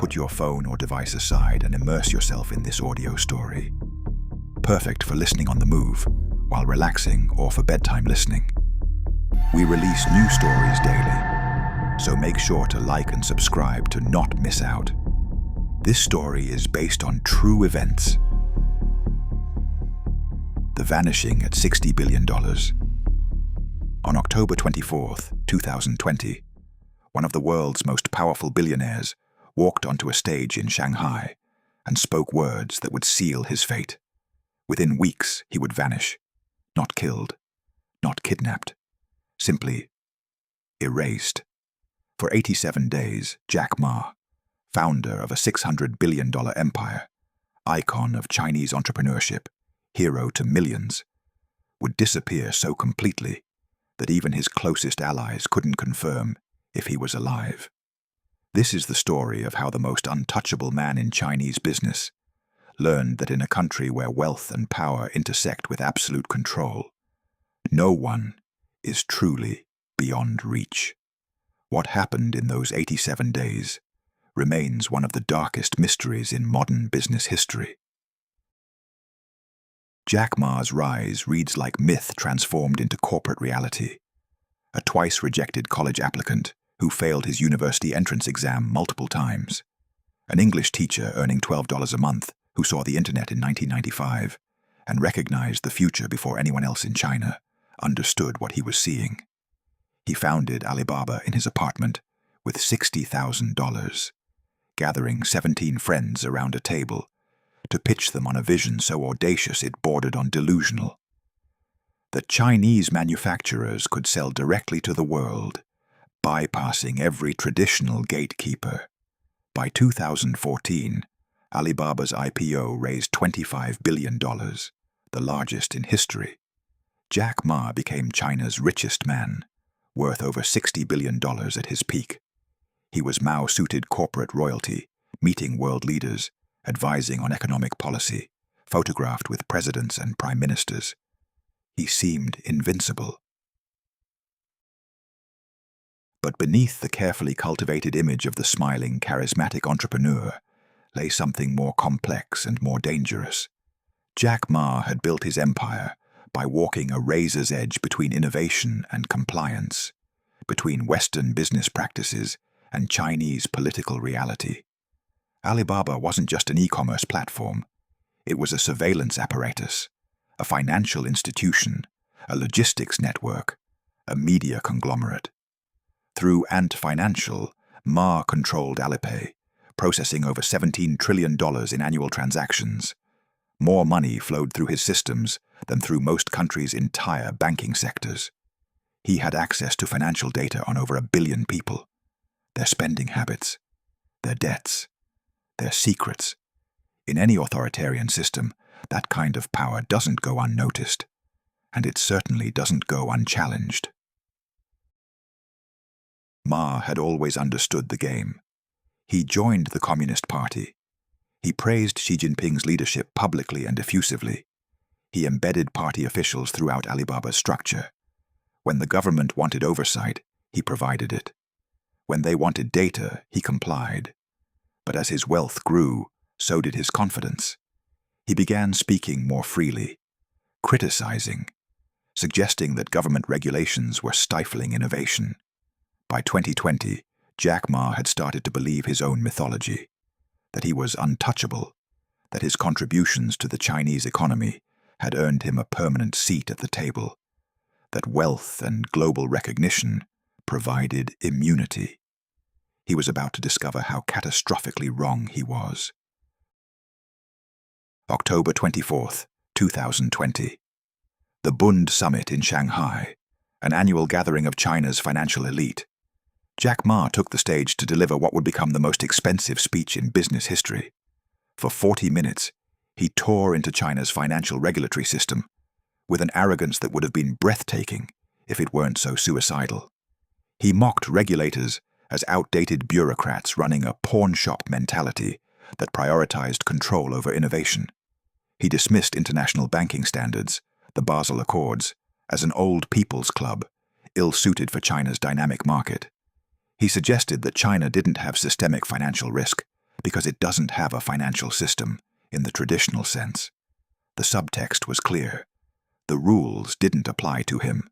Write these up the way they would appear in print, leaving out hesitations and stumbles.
put your phone or device aside and immerse yourself in this audio story. Perfect for listening on the move, while relaxing, or for bedtime listening. We release new stories daily, so make sure to like and subscribe to not miss out. This story is based on true events. The vanishing at $60 billion. On October 24, 2020, one of the world's most powerful billionaires walked onto a stage in Shanghai and spoke words that would seal his fate. Within weeks, he would vanish. Not killed, not kidnapped, simply erased. For 87 days, Jack Ma, founder of a $600 billion empire, icon of Chinese entrepreneurship, hero to millions, would disappear so completely that even his closest allies couldn't confirm if he was alive. This is the story of how the most untouchable man in Chinese business learned that in a country where wealth and power intersect with absolute control, no one is truly beyond reach. What happened in those 87 days remains one of the darkest mysteries in modern business history. Jack Ma's rise reads like myth transformed into corporate reality. A twice-rejected college applicant who failed his university entrance exam multiple times. An English teacher earning $12 a month who saw the internet in 1995 and recognized the future before anyone else in China understood what he was seeing. He founded Alibaba in his apartment with $60,000, gathering 17 friends around a table to pitch them on a vision so audacious it bordered on delusional. That Chinese manufacturers could sell directly to the world, bypassing every traditional gatekeeper. By 2014, Alibaba's IPO raised $25 billion, the largest in history. Jack Ma became China's richest man, worth over $60 billion at his peak. He was Mao-suited corporate royalty, meeting world leaders, advising on economic policy, photographed with presidents and prime ministers. He seemed invincible. But beneath the carefully cultivated image of the smiling, charismatic entrepreneur lay something more complex and more dangerous. Jack Ma had built his empire by walking a razor's edge between innovation and compliance, between Western business practices and Chinese political reality. Alibaba wasn't just an e-commerce platform. It was a surveillance apparatus, a financial institution, a logistics network, a media conglomerate. Through Ant Financial, Ma controlled Alipay, processing over $17 trillion in annual transactions. More money flowed through his systems than through most countries' entire banking sectors. He had access to financial data on over 1 billion people, their spending habits, their debts, their secrets. In any authoritarian system, that kind of power doesn't go unnoticed, and it certainly doesn't go unchallenged. Ma had always understood the game. He joined the Communist Party. He praised Xi Jinping's leadership publicly and effusively. He embedded party officials throughout Alibaba's structure. When the government wanted oversight, he provided it. When they wanted data, he complied. But as his wealth grew, so did his confidence. He began speaking more freely, criticizing, suggesting that government regulations were stifling innovation. By 2020, Jack Ma had started to believe his own mythology, that he was untouchable, that his contributions to the Chinese economy had earned him a permanent seat at the table, that wealth and global recognition provided immunity. He was about to discover how catastrophically wrong he was. October 24, 2020. The Bund Summit in Shanghai, an annual gathering of China's financial elite. Jack Ma took the stage to deliver what would become the most expensive speech in business history. For 40 minutes, he tore into China's financial regulatory system with an arrogance that would have been breathtaking if it weren't so suicidal. He mocked regulators as outdated bureaucrats running a pawn shop mentality that prioritized control over innovation. He dismissed international banking standards, the Basel Accords, as an old people's club, ill-suited for China's dynamic market. He suggested that China didn't have systemic financial risk, because it doesn't have a financial system in the traditional sense. The subtext was clear. The rules didn't apply to him.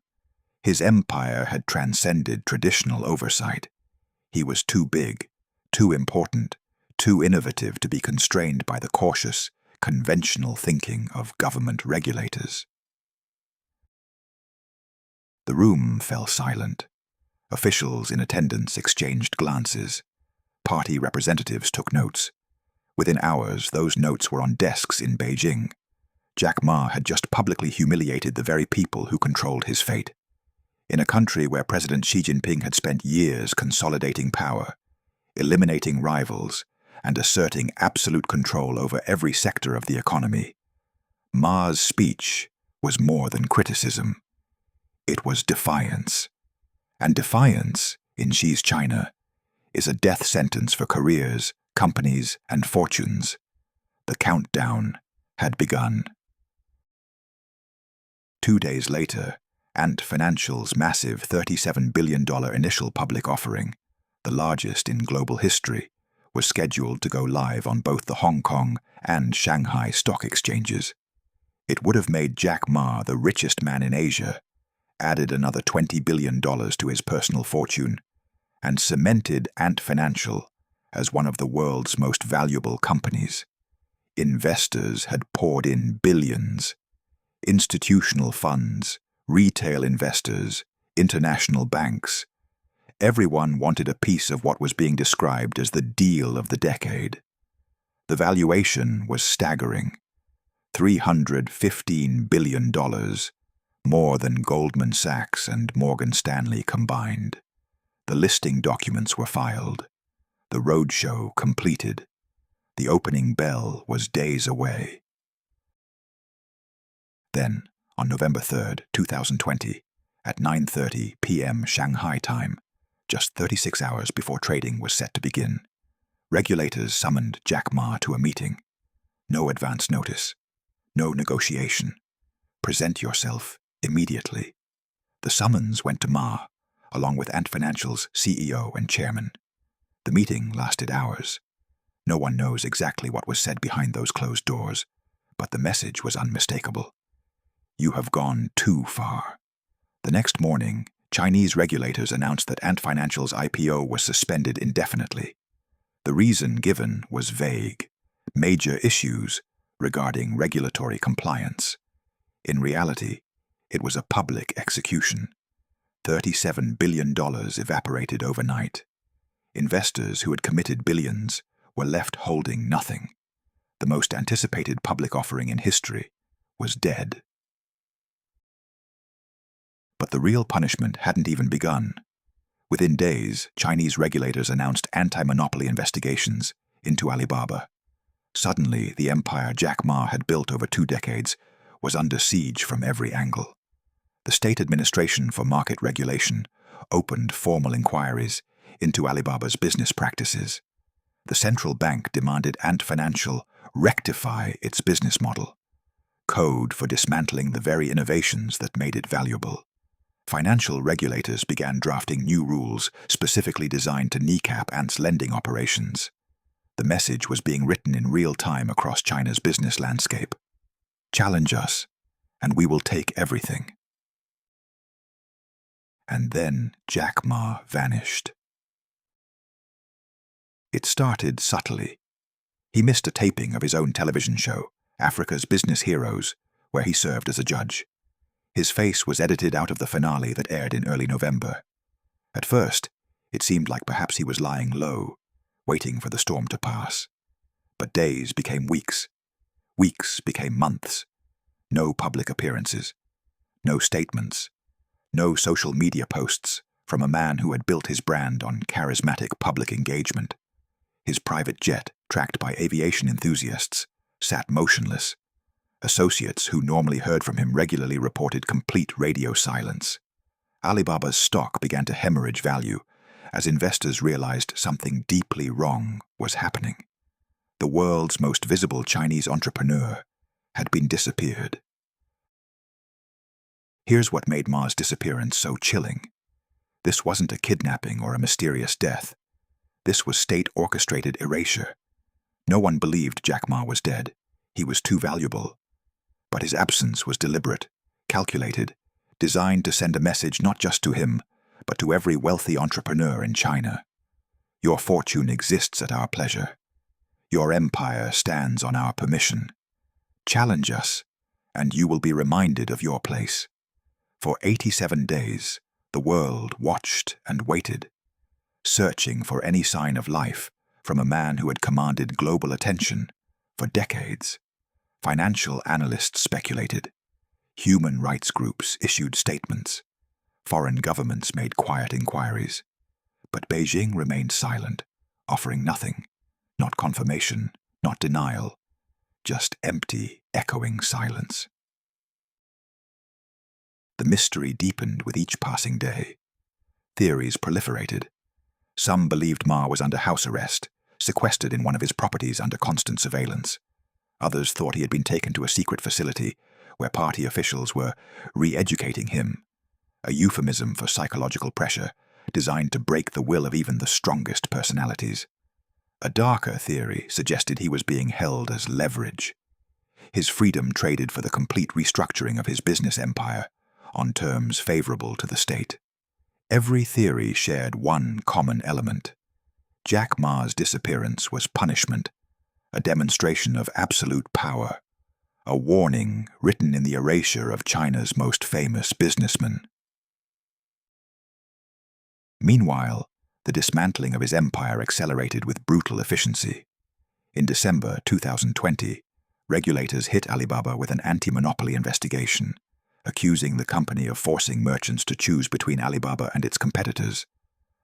His empire had transcended traditional oversight. He was too big, too important, too innovative to be constrained by the cautious, conventional thinking of government regulators. The room fell silent. Officials in attendance exchanged glances. Party representatives took notes. Within hours, those notes were on desks in Beijing. Jack Ma had just publicly humiliated the very people who controlled his fate. In a country where President Xi Jinping had spent years consolidating power, eliminating rivals, and asserting absolute control over every sector of the economy, Ma's speech was more than criticism. It was defiance. And defiance, in Xi's China, is a death sentence for careers, companies, and fortunes. The countdown had begun. 2 days later, Ant Financial's massive $37 billion initial public offering, the largest in global history, was scheduled to go live on both the Hong Kong and Shanghai stock exchanges. It would have made Jack Ma the richest man in Asia, added another $20 billion to his personal fortune, and cemented Ant Financial as one of the world's most valuable companies. Investors had poured in billions. Institutional funds, retail investors, international banks. Everyone wanted a piece of what was being described as the deal of the decade. The valuation was staggering. $315 billion, more than Goldman Sachs and Morgan Stanley combined. The listing documents were filed. The roadshow completed. The opening bell was days away. Then, on November 3, 2020, at 9:30 p.m. Shanghai time, just 36 hours before trading was set to begin, regulators summoned Jack Ma to a meeting. No advance notice. No negotiation. Present yourself immediately. The summons went to Ma, along with Ant Financial's CEO and chairman. The meeting lasted hours. No one knows exactly what was said behind those closed doors, but the message was unmistakable. You have gone too far. The next morning, Chinese regulators announced that Ant Financial's IPO was suspended indefinitely. The reason given was vague. Major issues regarding regulatory compliance. In reality, it was a public execution. $37 billion evaporated overnight. Investors who had committed billions were left holding nothing. The most anticipated public offering in history was dead. But the real punishment hadn't even begun. Within days, Chinese regulators announced anti-monopoly investigations into Alibaba. Suddenly, the empire Jack Ma had built over 2 decades was under siege from every angle. The State Administration for Market Regulation opened formal inquiries into Alibaba's business practices. The central bank demanded Ant Financial rectify its business model, code for dismantling the very innovations that made it valuable. Financial regulators began drafting new rules specifically designed to kneecap Ant's lending operations. The message was being written in real time across China's business landscape. Challenge us, and we will take everything. And then Jack Ma vanished. It started subtly. He missed a taping of his own television show, Africa's Business Heroes, where he served as a judge. His face was edited out of the finale that aired in early November. At first, it seemed like perhaps he was lying low, waiting for the storm to pass. But days became weeks. Weeks became months. No public appearances. No statements. No social media posts from a man who had built his brand on charismatic public engagement. His private jet, tracked by aviation enthusiasts, sat motionless. Associates who normally heard from him regularly reported complete radio silence. Alibaba's stock began to hemorrhage value as investors realized something deeply wrong was happening. The world's most visible Chinese entrepreneur had been disappeared. Here's what made Ma's disappearance so chilling. This wasn't a kidnapping or a mysterious death. This was state-orchestrated erasure. No one believed Jack Ma was dead. He was too valuable. But his absence was deliberate, calculated, designed to send a message not just to him, but to every wealthy entrepreneur in China. Your fortune exists at our pleasure. Your empire stands on our permission. Challenge us, and you will be reminded of your place. For 87 days, the world watched and waited, searching for any sign of life from a man who had commanded global attention for decades. Financial analysts speculated. Human rights groups issued statements. Foreign governments made quiet inquiries. But Beijing remained silent, offering nothing, not confirmation, not denial, just empty, echoing silence. The mystery deepened with each passing day. Theories proliferated. Some believed Ma was under house arrest, sequestered in one of his properties under constant surveillance. Others thought he had been taken to a secret facility where party officials were re-educating him, a euphemism for psychological pressure designed to break the will of even the strongest personalities. A darker theory suggested he was being held as leverage, his freedom traded for the complete restructuring of his business empire on terms favorable to the state. Every theory shared one common element. Jack Ma's disappearance was punishment, a demonstration of absolute power, a warning written in the erasure of China's most famous businessman. Meanwhile, the dismantling of his empire accelerated with brutal efficiency. In December 2020, regulators hit Alibaba with an anti-monopoly investigation, accusing the company of forcing merchants to choose between Alibaba and its competitors,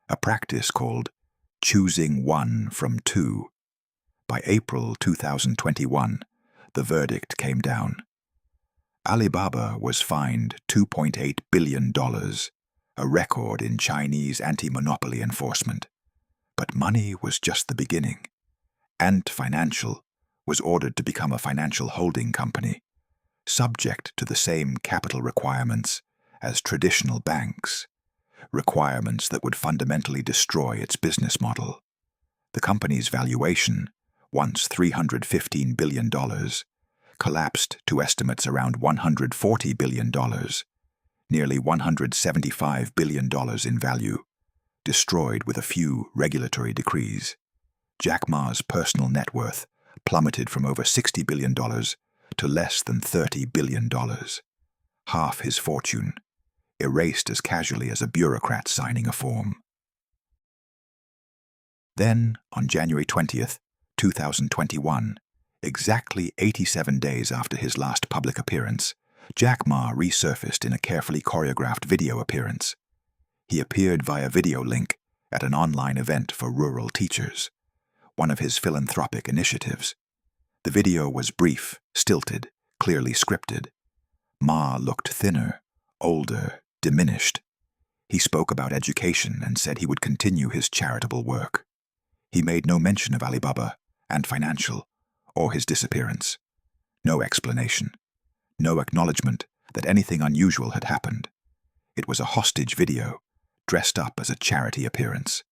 a practice called choosing one from two. By April 2021, the verdict came down. Alibaba was fined $2.8 billion, a record in Chinese anti-monopoly enforcement. But money was just the beginning. Ant Financial was ordered to become a financial holding company, subject to the same capital requirements as traditional banks, requirements that would fundamentally destroy its business model. The company's valuation, once $315 billion, collapsed to estimates around $140 billion, nearly $175 billion in value, destroyed with a few regulatory decrees. Jack Ma's personal net worth plummeted from over $60 billion to less than $30 billion. Half his fortune, erased as casually as a bureaucrat signing a form. Then, on January 20th, 2021, exactly 87 days after his last public appearance, Jack Ma resurfaced in a carefully choreographed video appearance. He appeared via video link at an online event for rural teachers, one of his philanthropic initiatives. The video was brief, stilted, clearly scripted. Ma looked thinner, older, diminished. He spoke about education and said he would continue his charitable work. He made no mention of Alibaba, Ant Financial, or his disappearance. No explanation. No acknowledgement that anything unusual had happened. It was a hostage video, dressed up as a charity appearance.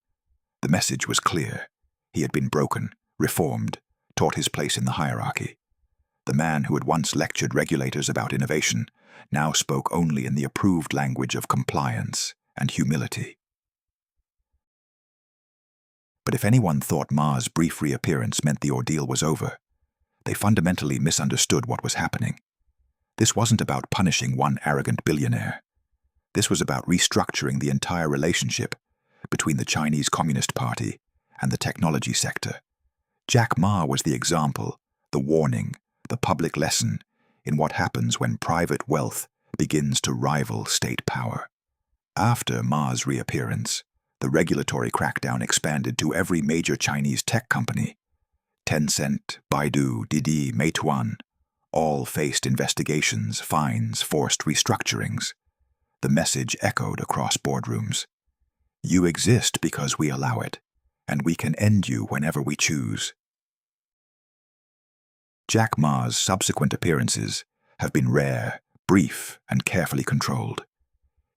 The message was clear. He had been broken, reformed, taught his place in the hierarchy. The man who had once lectured regulators about innovation now spoke only in the approved language of compliance and humility. But if anyone thought Ma's brief reappearance meant the ordeal was over, they fundamentally misunderstood what was happening. This wasn't about punishing one arrogant billionaire. This was about restructuring the entire relationship between the Chinese Communist Party and the technology sector. Jack Ma was the example, the warning, the public lesson in what happens when private wealth begins to rival state power. After Ma's reappearance, the regulatory crackdown expanded to every major Chinese tech company. Tencent, Baidu, Didi, Meituan, all faced investigations, fines, forced restructurings. The message echoed across boardrooms. You exist because we allow it, and we can end you whenever we choose. Jack Ma's subsequent appearances have been rare, brief, and carefully controlled.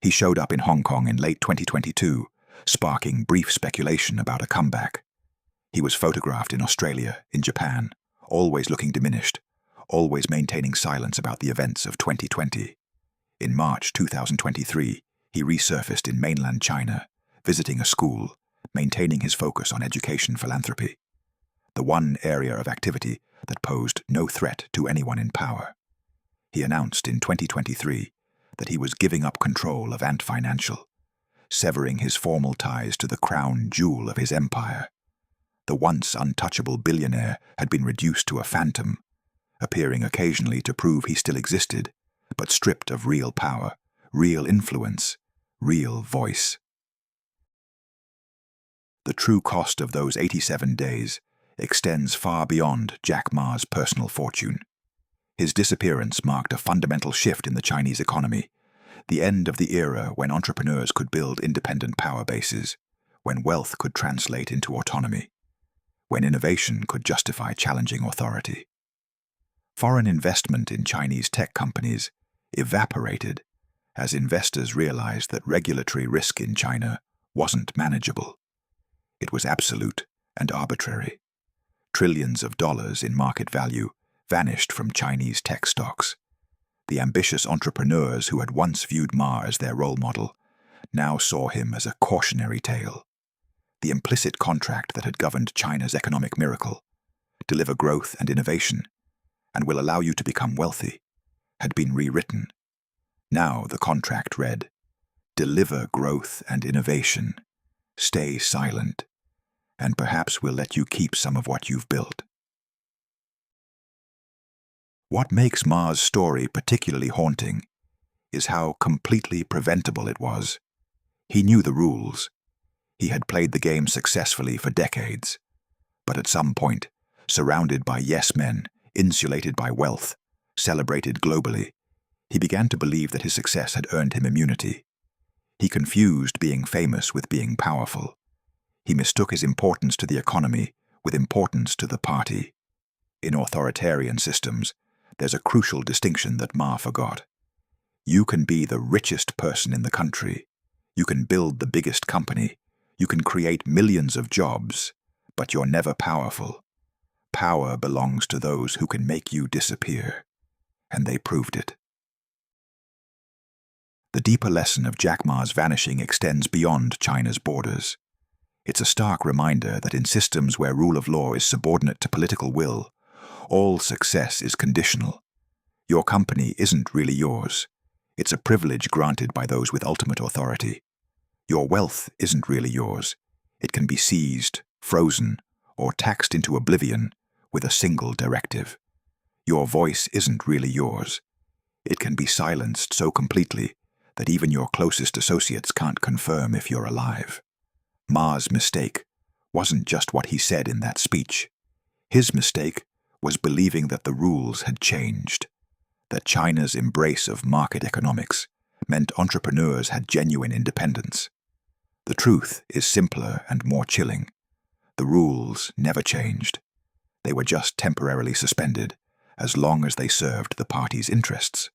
He showed up in Hong Kong in late 2022, sparking brief speculation about a comeback. He was photographed in Australia, in Japan, always looking diminished, always maintaining silence about the events of 2020. In March 2023, he resurfaced in mainland China, visiting a school, maintaining his focus on education philanthropy, the one area of activity that posed no threat to anyone in power. He announced in 2023 that he was giving up control of Ant Financial, severing his formal ties to the crown jewel of his empire. The once untouchable billionaire had been reduced to a phantom, appearing occasionally to prove he still existed, but stripped of real power, real influence, real voice. The true cost of those 87 days extends far beyond Jack Ma's personal fortune. His disappearance marked a fundamental shift in the Chinese economy, the end of the era when entrepreneurs could build independent power bases, when wealth could translate into autonomy, when innovation could justify challenging authority. Foreign investment in Chinese tech companies evaporated as investors realized that regulatory risk in China wasn't manageable. It was absolute and arbitrary. Trillions of dollars in market value vanished from Chinese tech stocks. The ambitious entrepreneurs who had once viewed Ma as their role model now saw him as a cautionary tale. The implicit contract that had governed China's economic miracle, deliver growth and innovation, and will allow you to become wealthy, had been rewritten. Now the contract read, deliver growth and innovation, stay silent, and perhaps we'll let you keep some of what you've built. What makes Ma's story particularly haunting is how completely preventable it was. He knew the rules. He had played the game successfully for decades. But at some point, surrounded by yes-men, insulated by wealth, celebrated globally, he began to believe that his success had earned him immunity. He confused being famous with being powerful. He mistook his importance to the economy with importance to the party. In authoritarian systems, there's a crucial distinction that Ma forgot. You can be the richest person in the country. You can build the biggest company. You can create millions of jobs, but you're never powerful. Power belongs to those who can make you disappear. And they proved it. The deeper lesson of Jack Ma's vanishing extends beyond China's borders. It's a stark reminder that in systems where rule of law is subordinate to political will, all success is conditional. Your company isn't really yours. It's a privilege granted by those with ultimate authority. Your wealth isn't really yours. It can be seized, frozen, or taxed into oblivion with a single directive. Your voice isn't really yours. It can be silenced so completely that even your closest associates can't confirm if you're alive. Ma's mistake wasn't just what he said in that speech. His mistake was believing that the rules had changed, that China's embrace of market economics meant entrepreneurs had genuine independence. The truth is simpler and more chilling. The rules never changed. They were just temporarily suspended, as long as they served the party's interests.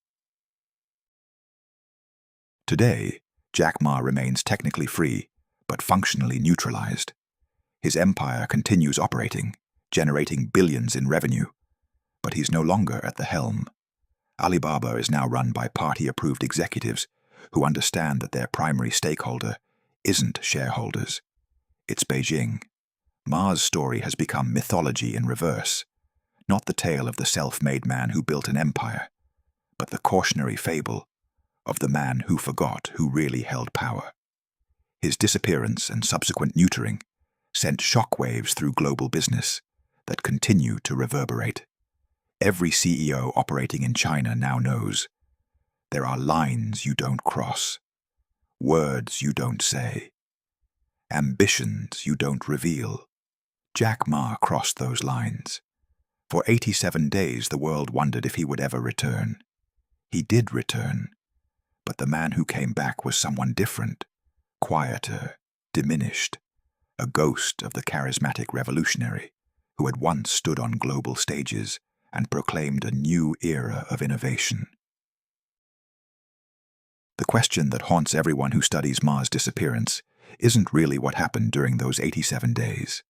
Today, Jack Ma remains technically free, but functionally neutralized. His empire continues operating, generating billions in revenue, but he's no longer at the helm. Alibaba is now run by party-approved executives who understand that their primary stakeholder isn't shareholders. It's Beijing. Ma's story has become mythology in reverse, not the tale of the self-made man who built an empire, but the cautionary fable of the man who forgot who really held power. His disappearance and subsequent neutering sent shockwaves through global business that continue to reverberate. Every CEO operating in China now knows there are lines you don't cross, words you don't say, ambitions you don't reveal. Jack Ma crossed those lines. For 87 days the world wondered if he would ever return. He did return, but the man who came back was someone different, quieter, diminished, a ghost of the charismatic revolutionary who had once stood on global stages and proclaimed a new era of innovation. The question that haunts everyone who studies Ma's disappearance isn't really what happened during those 87 days.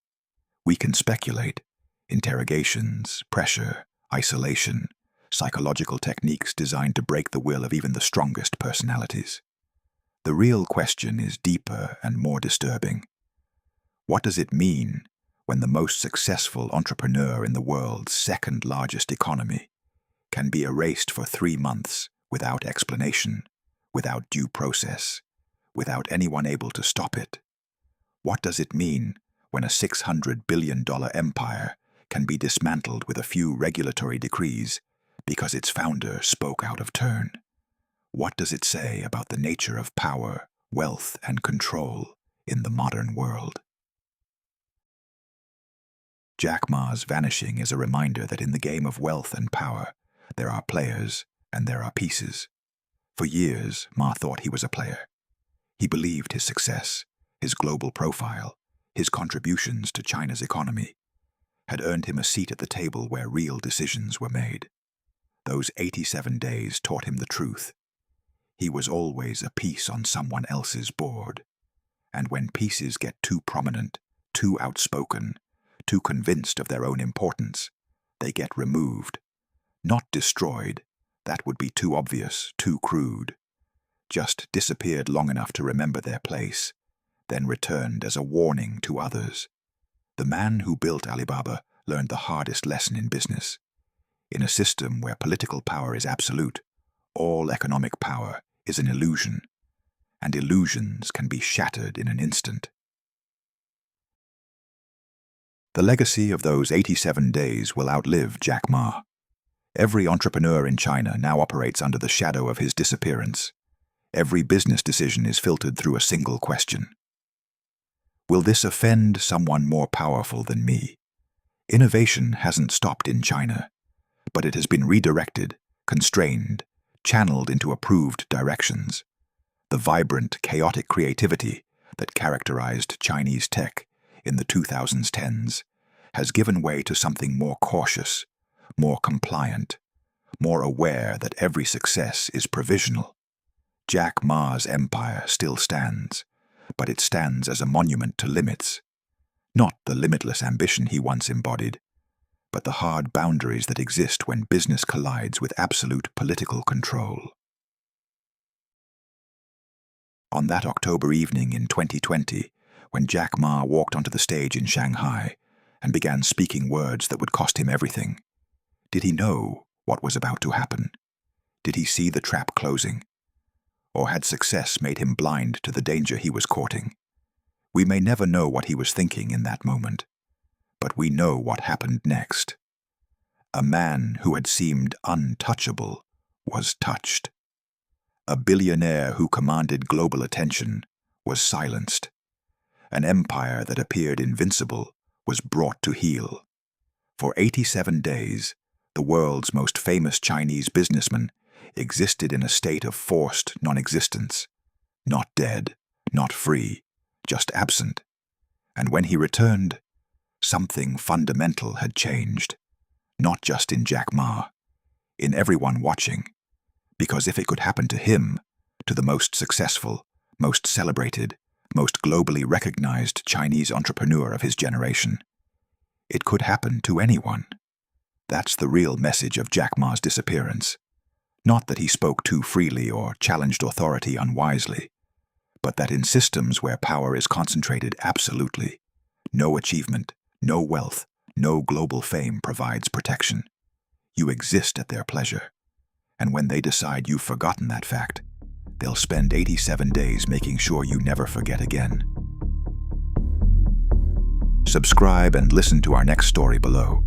We can speculate. Interrogations, pressure, isolation, psychological techniques designed to break the will of even the strongest personalities. The real question is deeper and more disturbing. What does it mean when the most successful entrepreneur in the world's second largest economy can be erased for 3 months without explanation, without due process, without anyone able to stop it? What does it mean when a $600 billion empire can be dismantled with a few regulatory decrees because its founder spoke out of turn? What does it say about the nature of power, wealth, and control in the modern world? Jack Ma's vanishing is a reminder that in the game of wealth and power, there are players and there are pieces. For years, Ma thought he was a player. He believed his success, his global profile, his contributions to China's economy had earned him a seat at the table where real decisions were made. Those 87 days taught him the truth. He was always a piece on someone else's board. And when pieces get too prominent, too outspoken, too convinced of their own importance, they get removed. Not destroyed. That would be too obvious, too crude. Just disappeared long enough to remember their place, then returned as a warning to others. The man who built Alibaba learned the hardest lesson in business. In a system where political power is absolute, all economic power is an illusion, and illusions can be shattered in an instant. The legacy of those 87 days will outlive Jack Ma. Every entrepreneur in China now operates under the shadow of his disappearance. Every business decision is filtered through a single question. Will this offend someone more powerful than me? Innovation hasn't stopped in China, but it has been redirected, constrained, channeled into approved directions. The vibrant, chaotic creativity that characterized Chinese tech in the 2010s has given way to something more cautious, more compliant, more aware that every success is provisional. Jack Ma's empire still stands, but it stands as a monument to limits. Not the limitless ambition he once embodied, but the hard boundaries that exist when business collides with absolute political control. On that October evening in 2020, when Jack Ma walked onto the stage in Shanghai and began speaking words that would cost him everything, did he know what was about to happen? Did he see the trap closing? Or had success made him blind to the danger he was courting? We may never know what he was thinking in that moment, but we know what happened next. A man who had seemed untouchable was touched. A billionaire who commanded global attention was silenced. An empire that appeared invincible was brought to heel. For 87 days, the world's most famous Chinese businessman existed in a state of forced non-existence, not dead, not free, just absent. And when he returned, something fundamental had changed, not just in Jack Ma, in everyone watching, because if it could happen to him, to the most successful, most celebrated, most globally recognized Chinese entrepreneur of his generation, it could happen to anyone. That's the real message of Jack Ma's disappearance. Not that he spoke too freely or challenged authority unwisely, but that in systems where power is concentrated absolutely, no achievement, no wealth, no global fame provides protection. You exist at their pleasure, and when they decide you've forgotten that fact, they'll spend 87 days making sure you never forget again. Subscribe and listen to our next story below.